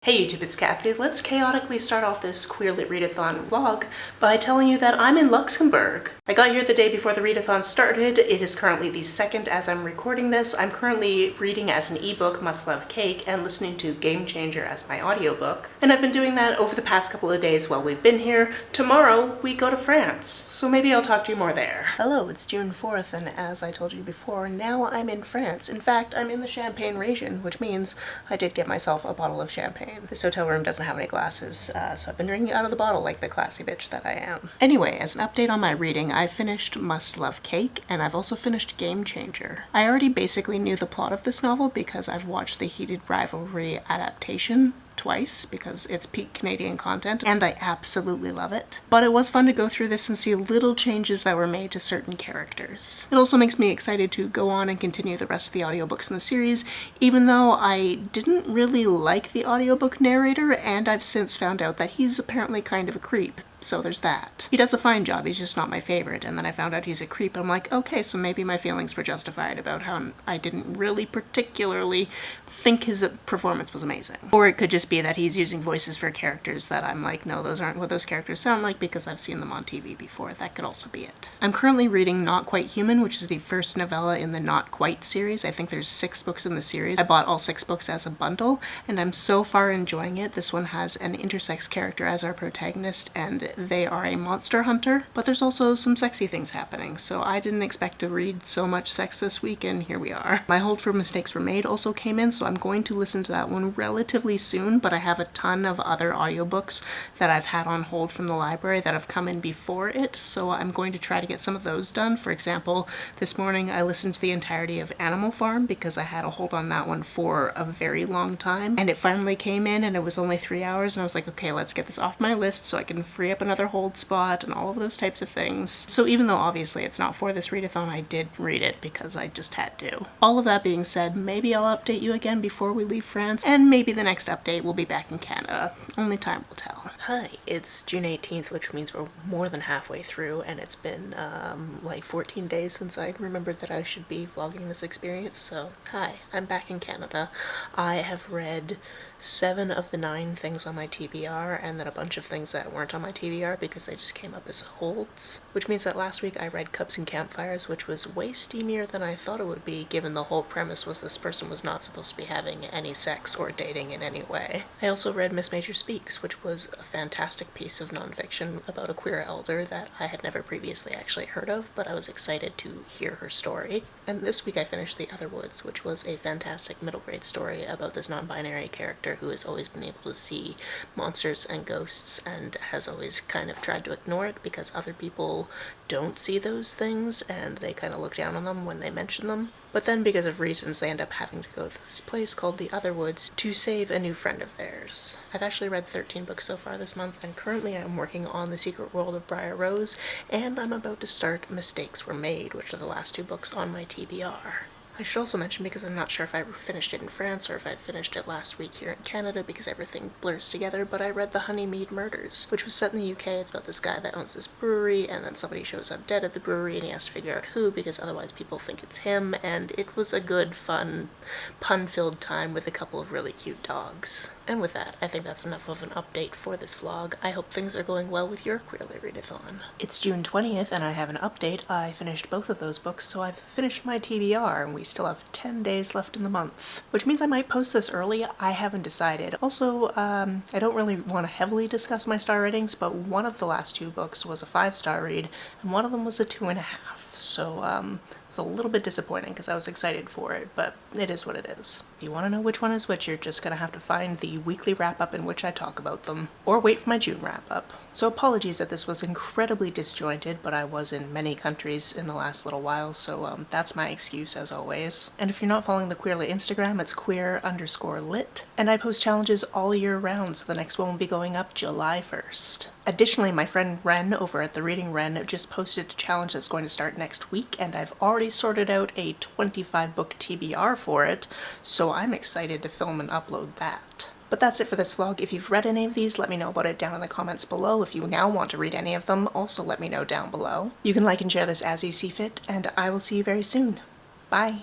Hey YouTube, it's Kathy. Let's chaotically start off this Queer Lit Readathon vlog by telling you that I'm in Luxembourg. I got here the day before the Readathon started. It is currently the 2nd as I'm recording this. I'm currently reading as an ebook Must Love Cake and listening to Game Changer as my audiobook. And I've been doing that over the past couple of days while we've been here. Tomorrow we go to France, so maybe I'll talk to you more there. Hello, it's June 4th, and as I told you before, now I'm in France. In fact, I'm in the Champagne region, which means I did get myself a bottle of champagne. This hotel room doesn't have any glasses, so I've been drinking out of the bottle like the classy bitch that I am. Anyway, as an update on my reading, I finished Must Love Cake, and I've also finished Game Changer. I already basically knew the plot of this novel because I've watched the Heated Rivalry adaptation twice because it's peak Canadian content, and I absolutely love it. But it was fun to go through this and see little changes that were made to certain characters. It also makes me excited to go on and continue the rest of the audiobooks in the series, even though I didn't really like the audiobook narrator, and I've since found out that he's apparently kind of a creep. So there's that. He does a fine job, he's just not my favorite, and then I found out he's a creep, and I'm like, okay, so maybe my feelings were justified about how I didn't really particularly think his performance was amazing. Or it could just be that he's using voices for characters that I'm like, no, those aren't what those characters sound like because I've seen them on TV before. That could also be it. I'm currently reading Not Quite Human, which is the first novella in the Not Quite series. I think there's 6 books in the series. I bought all 6 books as a bundle, and I'm so far enjoying it. This one has an intersex character as our protagonist, and they are a monster hunter, but there's also some sexy things happening, so I didn't expect to read so much sex this week, and here we are. My Hold for Mistakes Were Made also came in, so I'm going to listen to that one relatively soon, but I have a ton of other audiobooks that I've had on hold from the library that have come in before it, so I'm going to try to get some of those done. For example, this morning I listened to the entirety of Animal Farm because I had a hold on that one for a very long time, and it finally came in, and it was only 3 hours, and I was like, okay, let's get this off my list so I can free up another hold spot and all of those types of things. So even though obviously it's not for this readathon, I did read it because I just had to. All of that being said, maybe I'll update you again before we leave France, and maybe the next update will be back in Canada. Only time will tell. Hi, it's June 18th, which means we're more than halfway through, and it's been like 14 days since I remembered that I should be vlogging this experience, so hi, I'm back in Canada. I have read 7 of the 9 things on my TBR, and then a bunch of things that weren't on my TBR because they just came up as holds. Which means that last week I read Cups and Campfires, which was way steamier than I thought it would be, given the whole premise was this person was not supposed to be having any sex or dating in any way. I also read Miss Major Speaks, which was a fantastic piece of nonfiction about a queer elder that I had never previously actually heard of, but I was excited to hear her story. And this week I finished The Other Woods, which was a fantastic middle grade story about this non-binary character who has always been able to see monsters and ghosts and has always kind of tried to ignore it because other people don't see those things and they kind of look down on them when they mention them. But then because of reasons they end up having to go to this place called The Other Woods to save a new friend of theirs. I've actually read 13 books so far this month, and currently I'm working on The Secret World of Briar Rose, and I'm about to start Mistakes Were Made, which are the last 2 books on my TBR. I should also mention, because I'm not sure if I finished it in France or if I finished it last week here in Canada because everything blurs together, but I read The Honeymead Murders, which was set in the UK. It's about this guy that owns this brewery, and then somebody shows up dead at the brewery and he has to figure out who because otherwise people think it's him, and it was a good, fun, pun-filled time with a couple of really cute dogs. And with that, I think that's enough of an update for this vlog. I hope things are going well with your Queer Lit Readathon. It's June 20th and I have an update. I finished both of those books, so I've finished my TBR and we still have 10 days left in the month. Which means I might post this early. I haven't decided. Also, I don't really want to heavily discuss my star ratings, but one of the last 2 books was a 5-star read and one of them was a 2.5. So it's a little bit disappointing because I was excited for it, but it is what it is. If you want to know which one is which, you're just gonna have to find the weekly wrap-up in which I talk about them, or wait for my June wrap-up. So apologies that this was incredibly disjointed, but I was in many countries in the last little while, so that's my excuse as always. And if you're not following the Queer Lit Instagram, it's queer_lit, and I post challenges all year round, so the next one will be going up July 1st. Additionally, my friend Ren over at the Reading Ren just posted a challenge that's going to start next week, and I've already sorted out a 25-book TBR for it, so I'm excited to film and upload that. But that's it for this vlog. If you've read any of these, let me know about it down in the comments below. If you now want to read any of them, also let me know down below. You can like and share this as you see fit, and I will see you very soon. Bye!